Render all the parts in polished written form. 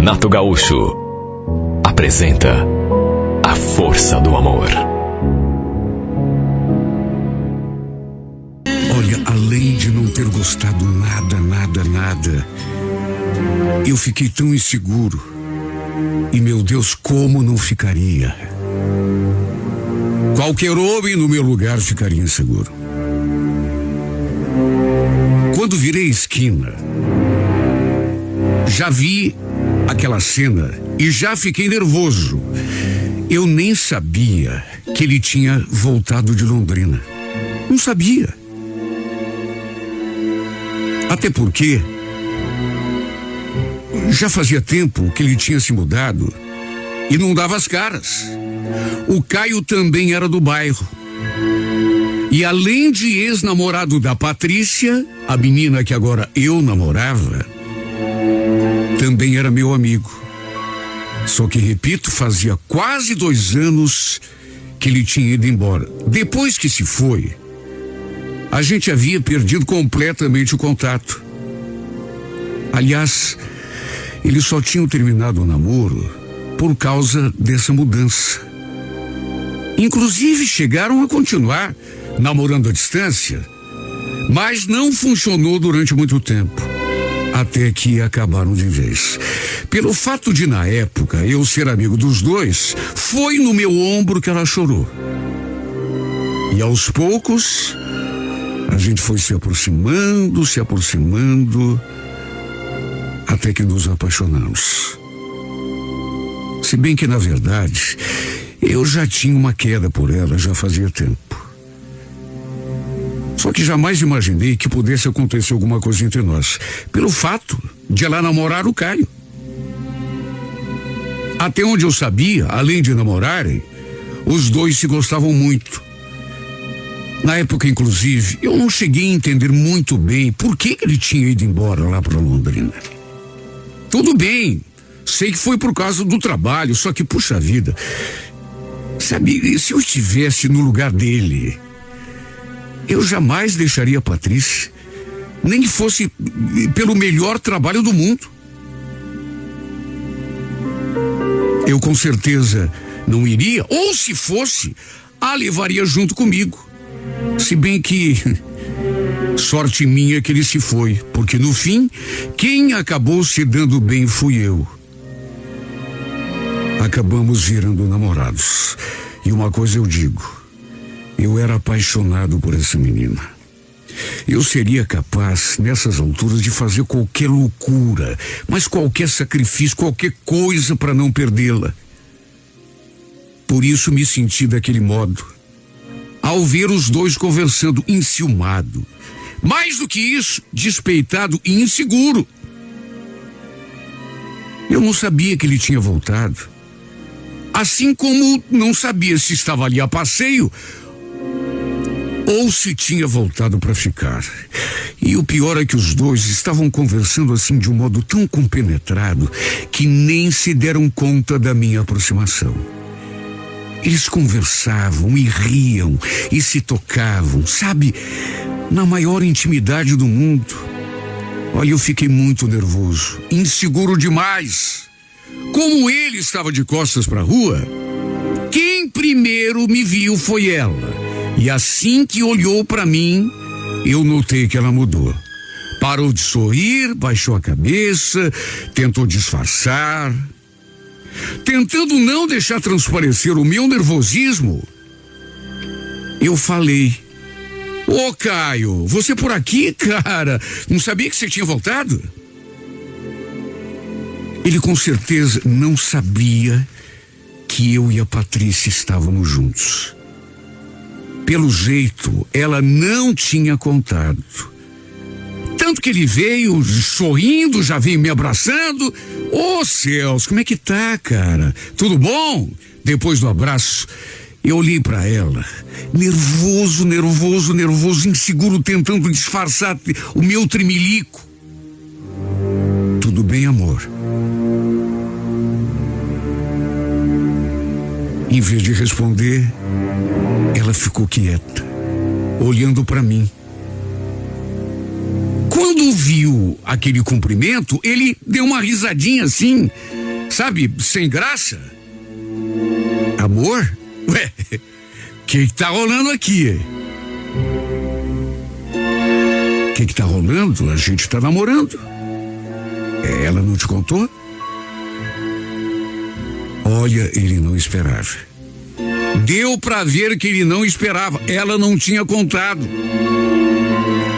Renato Gaúcho apresenta A Força do Amor. Olha, além de não ter gostado nada, eu fiquei tão inseguro. E meu Deus, como não ficaria? Qualquer homem no meu lugar ficaria inseguro. Quando virei esquina, já vi aquela cena e já fiquei nervoso. Eu nem sabia que ele tinha voltado de Londrina. Não sabia. Até porque já fazia tempo que ele tinha se mudado e não dava as caras. O Caio também era do bairro. E além de ex-namorado da Patrícia, a menina que agora eu namorava, também era meu amigo. Só que, repito, fazia quase 2 anos que ele tinha ido embora. Depois que se foi, a gente havia perdido completamente o contato. Aliás, eles só tinham terminado o namoro por causa dessa mudança. Inclusive chegaram a continuar namorando à distância, mas não funcionou durante muito tempo, até que acabaram de vez. Pelo fato de, na época, eu ser amigo dos dois, foi no meu ombro que ela chorou. E aos poucos, a gente foi se aproximando, até que nos apaixonamos. Se bem que, na verdade, eu já tinha uma queda por ela, já fazia tempo. Só que jamais imaginei que pudesse acontecer alguma coisa entre nós, pelo fato de ela namorar o Caio. Até onde eu sabia, além de namorarem, os dois se gostavam muito. Na época, inclusive, eu não cheguei a entender muito bem por que ele tinha ido embora lá para Londrina. Tudo bem, sei que foi por causa do trabalho, só que, puxa vida, sabe, se eu estivesse no lugar dele, eu jamais deixaria a Patrícia, nem que fosse pelo melhor trabalho do mundo. Eu com certeza não iria, ou se fosse, a levaria junto comigo. Se bem que sorte minha que ele se foi, porque no fim, quem acabou se dando bem fui eu. Acabamos virando namorados. E uma coisa eu digo, eu era apaixonado por essa menina. Eu seria capaz, nessas alturas, de fazer qualquer loucura, mas qualquer sacrifício, qualquer coisa para não perdê-la. Por isso me senti daquele modo, ao ver os dois conversando, enciumado. Mais do que isso, despeitado e inseguro. Eu não sabia que ele tinha voltado. Assim como não sabia se estava ali a passeio ou se tinha voltado para ficar. E o pior é que os dois estavam conversando assim de um modo tão compenetrado que nem se deram conta da minha aproximação. Eles conversavam e riam e se tocavam, sabe, na maior intimidade do mundo. Olha, eu fiquei muito nervoso, inseguro demais. Como ele estava de costas para a rua, quem primeiro me viu foi ela. E assim que olhou para mim, eu notei que ela mudou. Parou de sorrir, baixou a cabeça, tentou disfarçar. Tentando não deixar transparecer o meu nervosismo, eu falei: "Ô Caio, você por aqui, cara? Não sabia que você tinha voltado?" Ele com certeza não sabia que eu e a Patrícia estávamos juntos. Pelo jeito, ela não tinha contado. Tanto que ele veio sorrindo, já veio me abraçando. Ô céus, como é que tá, cara? Tudo bom? Depois do abraço, eu olhei pra ela, nervoso, inseguro, tentando disfarçar o meu tremelico. Tudo bem, amor? Em vez de responder, ela ficou quieta, olhando para mim. Quando viu aquele cumprimento, ele deu uma risadinha assim, sabe, sem graça. Amor? Ué, o que tá rolando aqui? O que tá rolando? A gente tá namorando. Ela não te contou? Olha, ele não esperava. Deu pra ver que ele não esperava. Ela não tinha contado.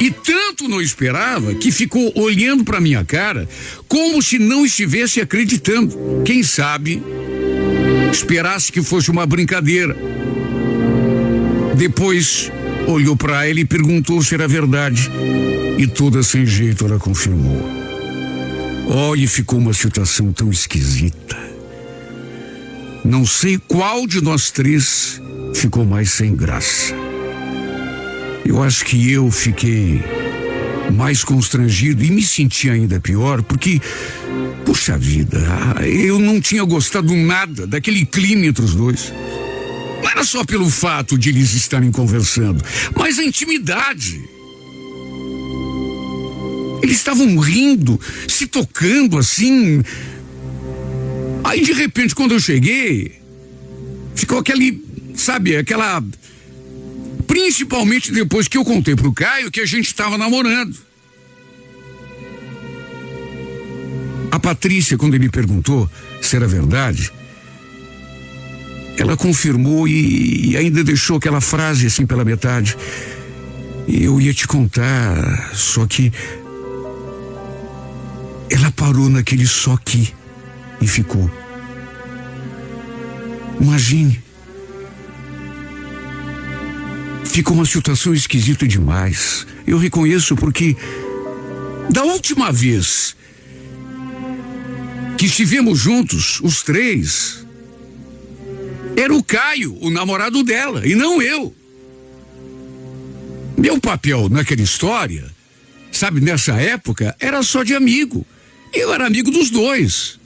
E tanto não esperava que ficou olhando pra minha cara como se não estivesse acreditando. Quem sabe esperasse que fosse uma brincadeira. Depois olhou pra ela e perguntou se era verdade. E toda sem jeito ela confirmou. Olha, ficou uma situação tão esquisita. Não sei qual de nós três ficou mais sem graça. Eu acho que eu fiquei mais constrangido e me senti ainda pior porque, puxa vida, eu não tinha gostado nada daquele clima entre os dois. Não era só pelo fato de eles estarem conversando, mas a intimidade. Eles estavam rindo, se tocando assim. Aí de repente quando eu cheguei, ficou aquela... Principalmente depois que eu contei pro Caio que a gente estava namorando. A Patrícia, quando ele perguntou se era verdade, ela confirmou e ainda deixou aquela frase assim pela metade. Eu ia te contar, só que... Ela parou naquele só que e ficou. Imagine. Ficou uma situação esquisita demais. Eu reconheço porque da última vez que estivemos juntos, os três, era o Caio, o namorado dela, e não eu. Meu papel naquela história, sabe, nessa época, era só de amigo. Eu era amigo dos dois.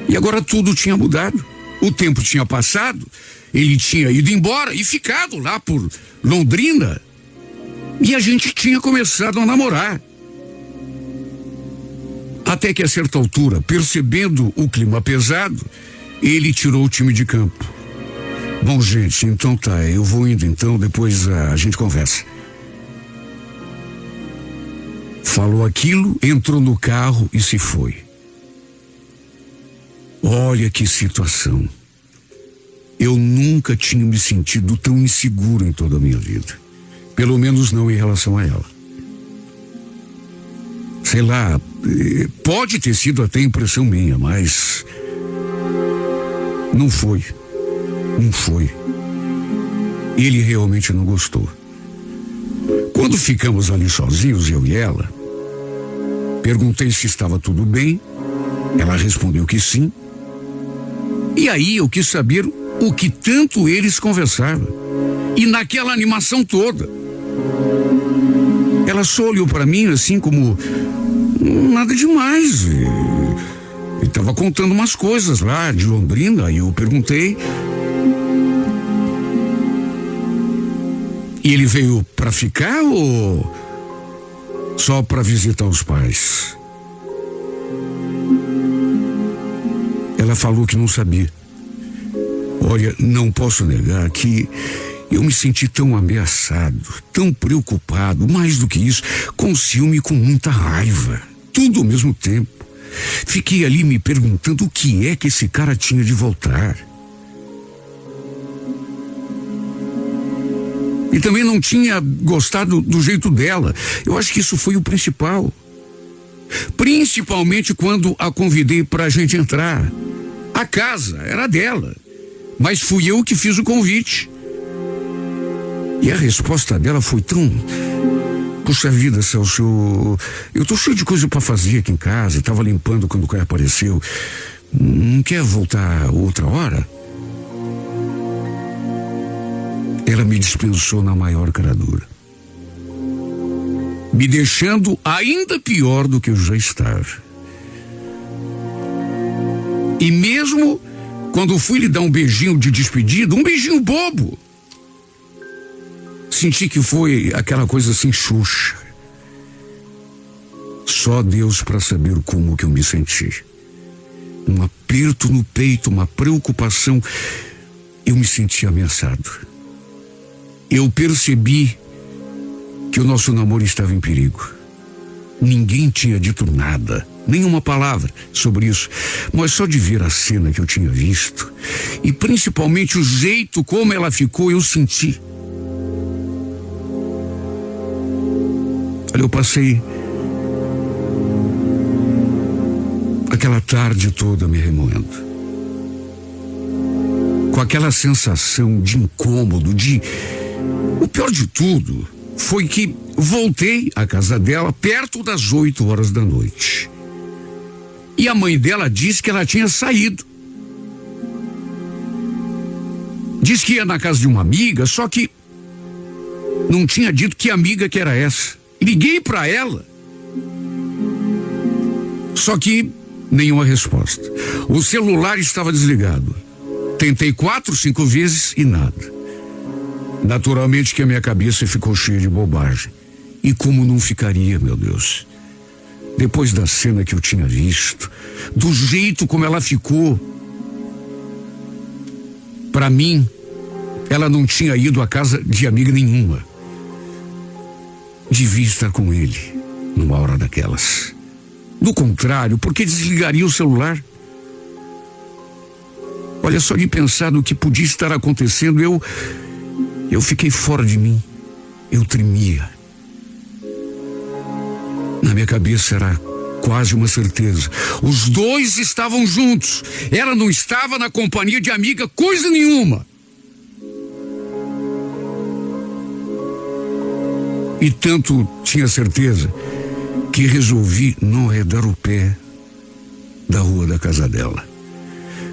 E agora tudo tinha mudado. O tempo tinha passado. Ele tinha ido embora e ficado lá por Londrina. E a gente tinha começado a namorar. Até que a certa altura, percebendo o clima pesado, ele tirou o time de campo. Bom, gente, então tá, eu vou indo então, depois a gente conversa. Falou aquilo, entrou no carro e se foi. Olha que situação. Eu nunca tinha me sentido tão inseguro em toda a minha vida. Pelo menos não em relação a ela. Sei lá, pode ter sido até impressão minha, mas... Não foi. Não foi. Ele realmente não gostou. Quando ficamos ali sozinhos, eu e ela, perguntei se estava tudo bem. Ela respondeu que sim. E aí eu quis saber o que tanto eles conversavam. E naquela animação toda. Ela só olhou para mim assim como nada demais. Ele estava contando umas coisas lá de Londrina. Aí eu perguntei. E ele veio para ficar ou só para visitar os pais? Ela falou que não sabia. Olha, não posso negar que eu me senti tão ameaçado, tão preocupado, mais do que isso, com ciúme e com muita raiva. Tudo ao mesmo tempo. Fiquei ali me perguntando o que é que esse cara tinha de voltar. E também não tinha gostado do jeito dela. Eu acho que isso foi o principal. Principalmente quando a convidei para a gente entrar. A casa era dela, mas fui eu que fiz o convite. E a resposta dela foi tão... Puxa vida, Celso, eu tô cheio de coisa para fazer aqui em casa, tava limpando quando o Caio apareceu. Não quer voltar outra hora? Ela me dispensou na maior cara dura, me deixando ainda pior do que eu já estava. E mesmo quando fui lhe dar um beijinho de despedida, um beijinho bobo, senti que foi aquela coisa assim, Xuxa. Só Deus para saber como que eu me senti. Um aperto no peito, uma preocupação. Eu me senti ameaçado. Eu percebi que o nosso namoro estava em perigo. Ninguém tinha dito nada, nenhuma palavra sobre isso, mas só de ver a cena que eu tinha visto, e principalmente o jeito como ela ficou, eu senti. Olha, eu passei aquela tarde toda me remoendo, com aquela sensação de incômodo, o pior de tudo foi que voltei à casa dela perto das 8 horas da noite. E a mãe dela disse que ela tinha saído. Diz que ia na casa de uma amiga, só que não tinha dito que amiga que era essa. Liguei para ela, só que nenhuma resposta. O celular estava desligado. Tentei 4, 5 vezes e nada. Naturalmente que a minha cabeça ficou cheia de bobagem. E como não ficaria, meu Deus? Depois da cena que eu tinha visto, do jeito como ela ficou. Para mim, ela não tinha ido à casa de amiga nenhuma. Devia estar com ele numa hora daquelas. Do contrário, por que desligaria o celular? Olha, só de pensar no que podia estar acontecendo, eu fiquei fora de mim. Eu tremia. Na minha cabeça era quase uma certeza. Os dois estavam juntos. Ela não estava na companhia de amiga, coisa nenhuma. E tanto tinha certeza que resolvi não arredar o pé da rua da casa dela.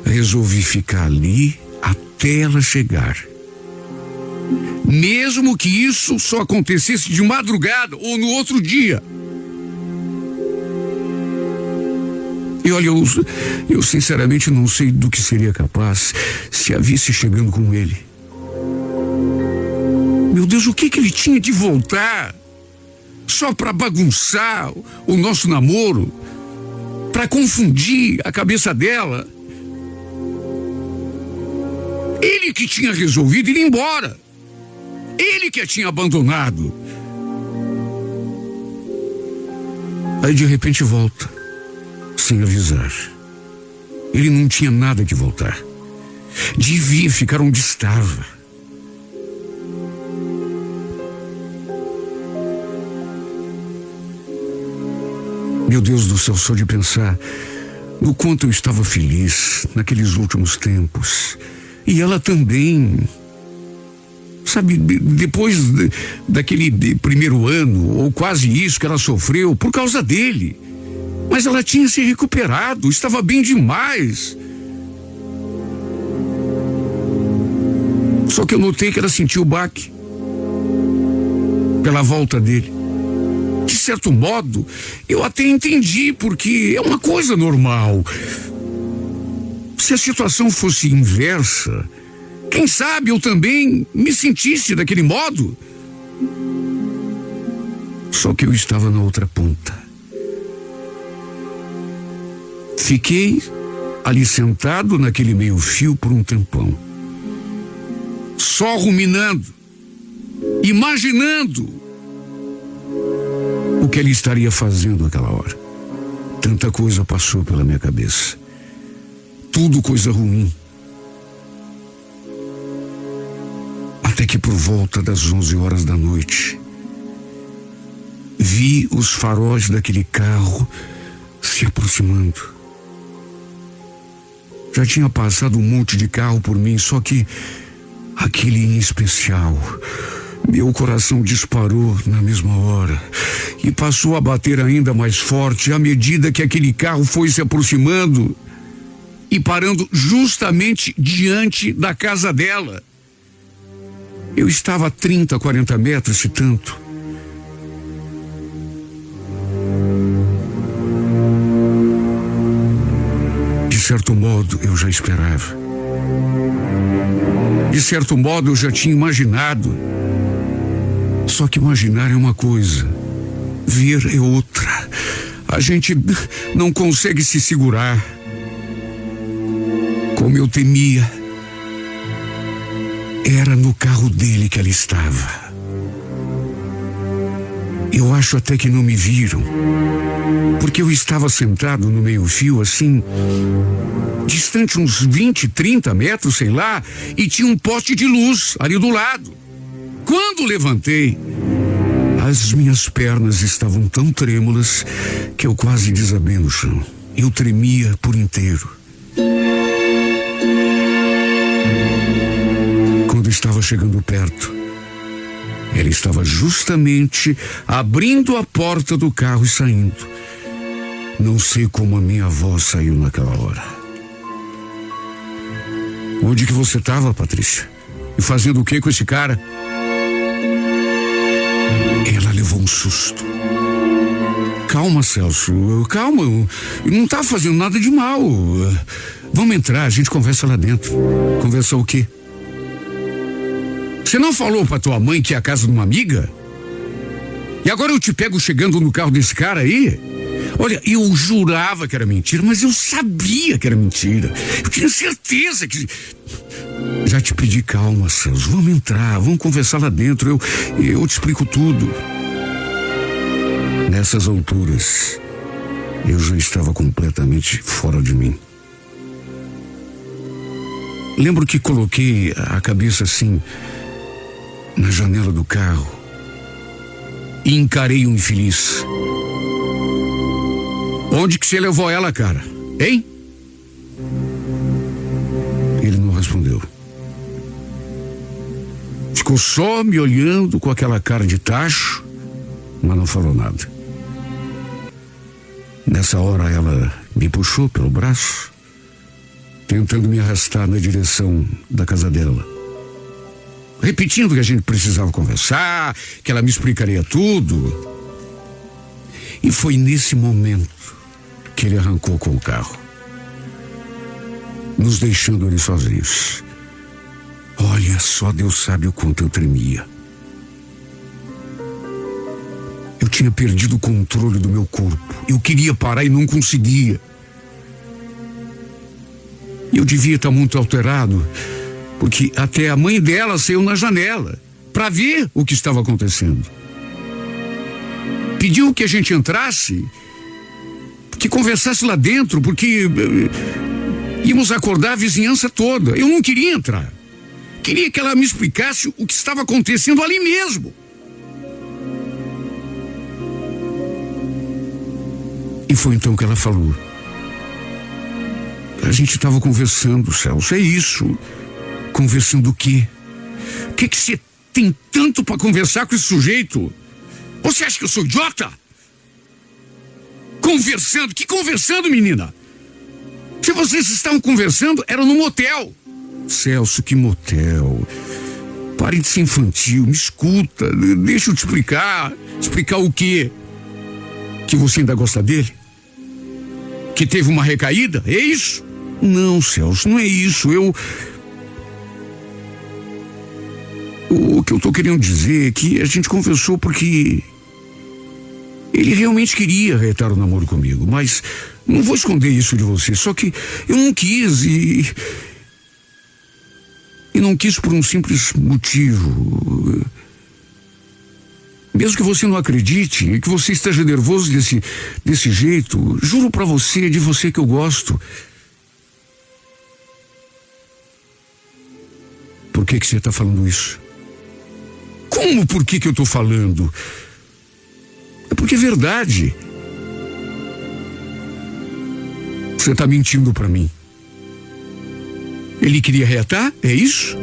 Resolvi ficar ali até ela chegar. Mesmo que isso só acontecesse de madrugada ou no outro dia. E olha, eu sinceramente não sei do que seria capaz se a visse chegando com ele. Meu Deus, o que ele tinha de voltar? Só para bagunçar o nosso namoro? Para confundir a cabeça dela? Ele que tinha resolvido ir embora. Ele que a tinha abandonado. Aí de repente volta, sem avisar. Ele não tinha nada que voltar. Devia ficar onde estava. Meu Deus do céu, só de pensar no quanto eu estava feliz naqueles últimos tempos. E ela também. Sabe, depois daquele primeiro ano, ou quase isso que ela sofreu, por causa dele. Mas ela tinha se recuperado, estava bem demais. Só que eu notei que ela sentiu o baque pela volta dele. De certo modo, eu até entendi, porque é uma coisa normal. Se a situação fosse inversa, quem sabe eu também me sentisse daquele modo. Só que eu estava na outra ponta. Fiquei ali sentado naquele meio-fio por um tempão. Só ruminando, imaginando o que ele estaria fazendo naquela hora. Tanta coisa passou pela minha cabeça. Tudo coisa ruim. Até que por volta das 11 horas da noite, vi os faróis daquele carro se aproximando. Já tinha passado um monte de carro por mim, só que aquele em especial, meu coração disparou na mesma hora e passou a bater ainda mais forte à medida que aquele carro foi se aproximando e parando justamente diante da casa dela. Eu estava a 30, 40 metros, se tanto. De certo modo, eu já esperava. De certo modo, eu já tinha imaginado. Só que imaginar é uma coisa, ver é outra. A gente não consegue se segurar. Como eu temia, era no carro dele que ela estava. Eu acho até que não me viram, porque eu estava sentado no meio-fio, assim, distante uns 20, 30 metros, sei lá, e tinha um poste de luz ali do lado. Quando levantei, as minhas pernas estavam tão trêmulas que eu quase desabei no chão. Eu tremia por inteiro. Quando estava chegando perto, ela estava justamente abrindo a porta do carro e saindo. Não sei como a minha voz saiu naquela hora. Onde que você estava, Patrícia? E fazendo o que com esse cara? Ela levou um susto. Calma, Celso, calma, não está fazendo nada de mal. Vamos entrar, a gente conversa lá dentro. Conversar o quê? Você não falou pra tua mãe que é a casa de uma amiga? E agora eu te pego chegando no carro desse cara aí? Olha, eu jurava que era mentira, mas eu sabia que era mentira. Eu tinha certeza que... Já te pedi calma, Celso. Vamos entrar, vamos conversar lá dentro. Eu te explico tudo. Nessas alturas, eu já estava completamente fora de mim. Lembro que coloquei a cabeça assim na janela do carro e encarei o infeliz. Onde que você levou ela, cara? Hein? Ele não respondeu. Ficou só me olhando com aquela cara de tacho, mas não falou nada. Nessa hora ela me puxou pelo braço, tentando me arrastar na direção da casa dela, repetindo que a gente precisava conversar, que ela me explicaria tudo. E foi nesse momento que ele arrancou com o carro, nos deixando ali sozinhos. Olha, só Deus sabe o quanto eu tremia. Eu tinha perdido o controle do meu corpo. Eu queria parar e não conseguia. Eu devia estar muito alterado, porque até a mãe dela saiu na janela para ver o que estava acontecendo. Pediu que a gente entrasse, que conversasse lá dentro, porque íamos acordar a vizinhança toda. Eu não queria entrar. Queria que ela me explicasse o que estava acontecendo ali mesmo. E foi então que ela falou. A gente estava conversando, Celso, é isso. Conversando o quê? O que você tem tanto para conversar com esse sujeito? Você acha que eu sou idiota? Conversando? Que conversando, menina? Se vocês estavam conversando, era no motel. Celso, que motel? Pare de ser infantil, me escuta, deixa eu te explicar. Explicar o quê? Que você ainda gosta dele? Que teve uma recaída? É isso? Não, Celso, não é isso. O que eu tô querendo dizer é que a gente conversou porque ele realmente queria reatar o namoro comigo, mas não vou esconder isso de você, só que eu não quis e não quis por um simples motivo. Mesmo que você não acredite, que você esteja nervoso desse jeito, juro pra você, é de você que eu gosto. Por que você está falando isso? Como por que eu estou falando? É porque é verdade. Você está mentindo pra mim. Ele queria reatar? É isso?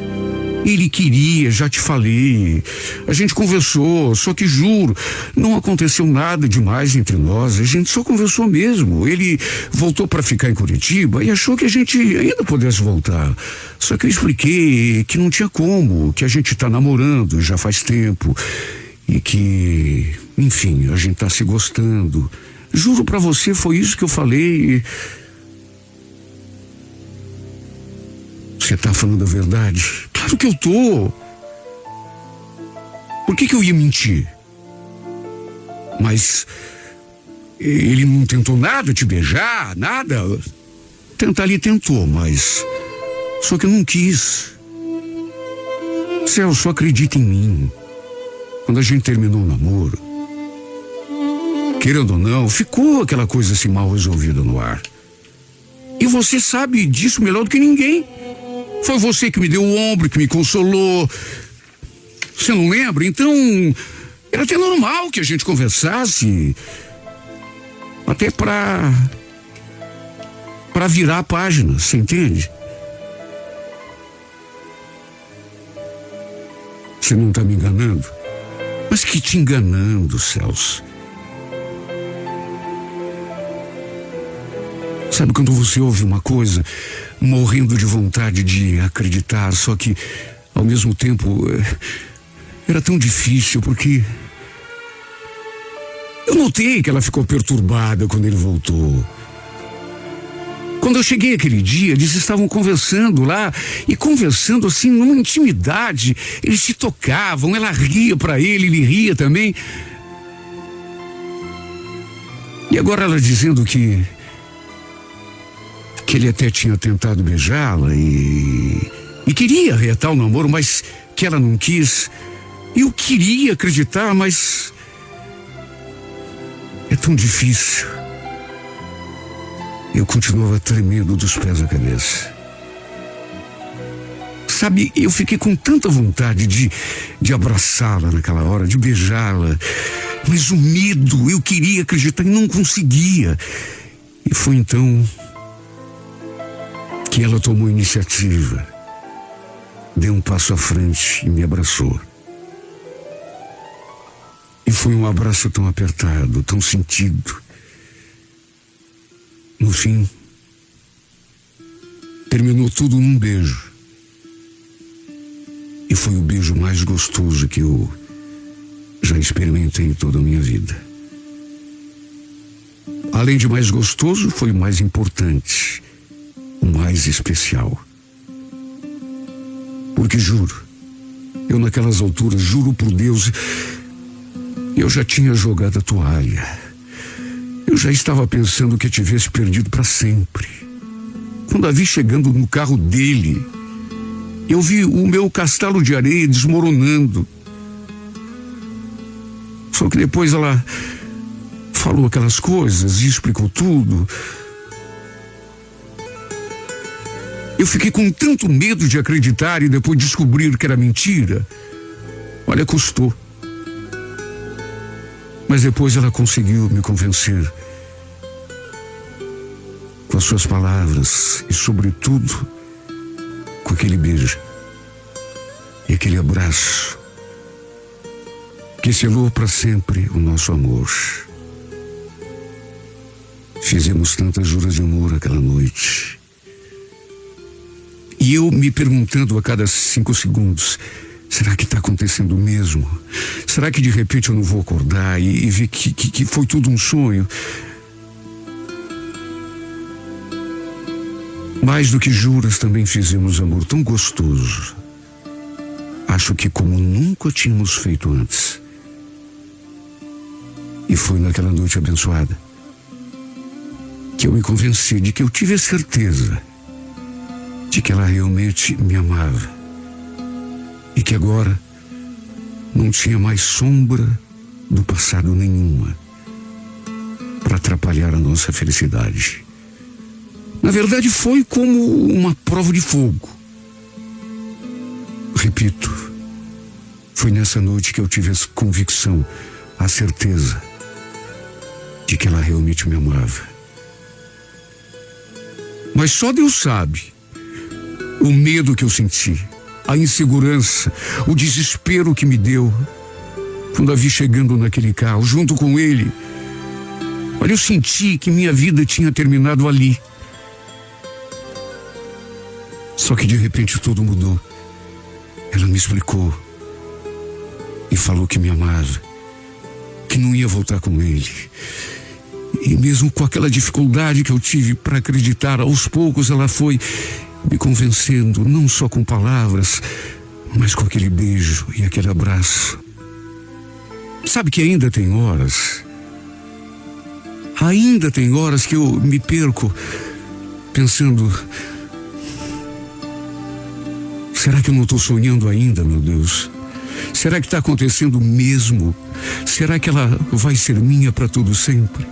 Ele queria, já te falei. A gente conversou, só que juro, não aconteceu nada demais entre nós. A gente só conversou mesmo. Ele voltou para ficar em Curitiba e achou que a gente ainda pudesse voltar. Só que eu expliquei que não tinha como, que a gente tá namorando já faz tempo e que, enfim, a gente tá se gostando. Juro pra você, foi isso que eu falei. Você tá falando a verdade? Claro que eu tô. Por que eu ia mentir? Mas Ele não tentou nada, te beijar, nada? Tentar ele tentou, mas só que eu não quis. Celso, acredita em mim. Quando a gente terminou o namoro, querendo ou não, ficou aquela coisa assim mal resolvida no ar. E você sabe disso melhor do que ninguém. Foi você que me deu o ombro, que me consolou. Você não lembra? Então, era até normal que a gente conversasse. Até pra virar a página, você entende? Você não tá me enganando? Mas que te enganando, Celso? Sabe quando você ouve uma coisa, morrendo de vontade de acreditar, só que, ao mesmo tempo, era tão difícil, porque eu notei que ela ficou perturbada quando ele voltou. Quando eu cheguei aquele dia, eles estavam conversando lá, e conversando assim, numa intimidade. Eles se tocavam, ela ria pra ele ria também. E agora ela dizendo que ele até tinha tentado beijá-la e queria reatar o namoro, mas que ela não quis. Eu queria acreditar, mas é tão difícil. Eu continuava tremendo dos pés à cabeça. Sabe, eu fiquei com tanta vontade de abraçá-la naquela hora, de beijá-la. Mas o medo, eu queria acreditar e não conseguia. E foi então que ela tomou iniciativa. Deu um passo à frente e me abraçou. E foi um abraço tão apertado, tão sentido. No fim, terminou tudo num beijo. E foi o beijo mais gostoso que eu já experimentei em toda a minha vida. Além de mais gostoso, foi o mais importante, o mais especial. Porque juro, eu naquelas alturas, juro por Deus, eu já tinha jogado a toalha. Eu já estava pensando que eu tivesse perdido para sempre. Quando a vi chegando no carro dele, eu vi o meu castelo de areia desmoronando. Só que depois ela falou aquelas coisas e explicou tudo. Eu fiquei com tanto medo de acreditar e depois descobrir que era mentira. Olha, custou. Mas depois ela conseguiu me convencer com as suas palavras e, sobretudo, com aquele beijo e aquele abraço que selou para sempre o nosso amor. Fizemos tantas juras de amor aquela noite. E eu me perguntando a cada 5 segundos, será que está acontecendo mesmo? Será que de repente eu não vou acordar e ver que foi tudo um sonho? Mais do que juras, também fizemos amor tão gostoso. Acho que como nunca tínhamos feito antes. E foi naquela noite abençoada que eu me convenci de que eu tive a certeza de que ela realmente me amava. E que agora não tinha mais sombra do passado nenhuma para atrapalhar a nossa felicidade. Na verdade, foi como uma prova de fogo. Repito, foi nessa noite que eu tive a convicção, a certeza de que ela realmente me amava. Mas só Deus sabe o medo que eu senti, a insegurança, o desespero que me deu quando a vi chegando naquele carro, junto com ele. Olha, eu senti que minha vida tinha terminado ali. Só que de repente tudo mudou. Ela me explicou e falou que me amava, que não ia voltar com ele. E mesmo com aquela dificuldade que eu tive para acreditar, aos poucos ela foi me convencendo, não só com palavras, mas com aquele beijo e aquele abraço. Sabe que ainda tem horas, Ainda tem horas que eu me perco pensando: será que eu não estou sonhando ainda, meu Deus? Será que está acontecendo mesmo? Será que ela vai ser minha para todo sempre?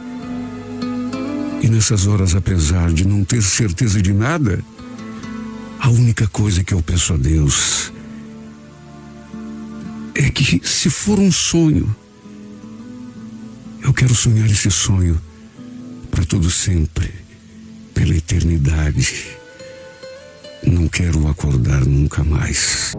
E nessas horas, apesar de não ter certeza de nada, a única coisa que eu peço a Deus é que, se for um sonho, eu quero sonhar esse sonho para todo sempre, pela eternidade. Não quero acordar nunca mais.